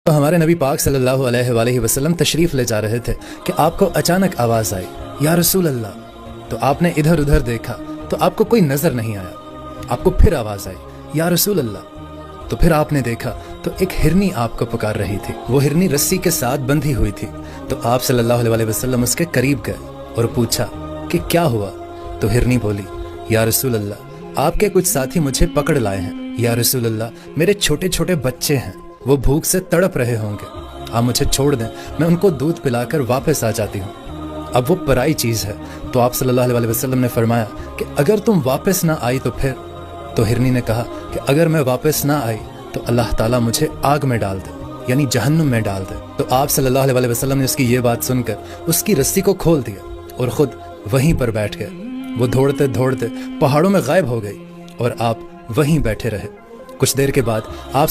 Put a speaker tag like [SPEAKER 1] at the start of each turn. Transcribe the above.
[SPEAKER 1] तो हमारे नबी पाक सल्लल्लाहु अलैहि वसल्लम तशरीफ़ ले जा रहे थे कि आपको अचानक आवाज़ आई, या रसूल अल्लाह। तो आपने इधर उधर देखा तो आपको कोई नज़र नहीं आया। आपको फिर आवाज़ आई, या रसूल अल्लाह। तो फिर आपने देखा तो एक हिरनी आपको पुकार रही थी। वो हिरनी रस्सी के साथ बंधी हुई थी। तो आप सल्लल्लाहु अलैहि वसल्लम उसके करीब गए और पूछा कि क्या हुआ। तो हिरनी बोली, या रसूल अल्लाह, आपके कुछ साथी मुझे पकड़ लाए हैं। या रसूल अल्लाह, मेरे छोटे छोटे बच्चे हैं, वो भूख से तड़प रहे होंगे, आप मुझे छोड़ दें, मैं उनको दूध पिलाकर वापस आ जाती हूँ। अब वो पराई चीज़ है। तो आप सल्लल्लाहु अलैहि वसल्लम ने फरमाया कि अगर तुम वापस ना आई तो फिर। तो हिरनी ने कहा कि अगर मैं वापस ना आई तो अल्लाह ताला मुझे आग में डाल दे, यानी जहन्नुम में डाल दे। तो आप सल्लल्लाहु अलैहि वसल्लम ने उसकी ये बात सुनकर उसकी रस्सी को खोल दिया और ख़ुद वहीं पर बैठ गए। वो दौड़ते दौड़ते पहाड़ों में गायब हो गई और आप वहीं बैठे रहे। कुछ देर के बाद आप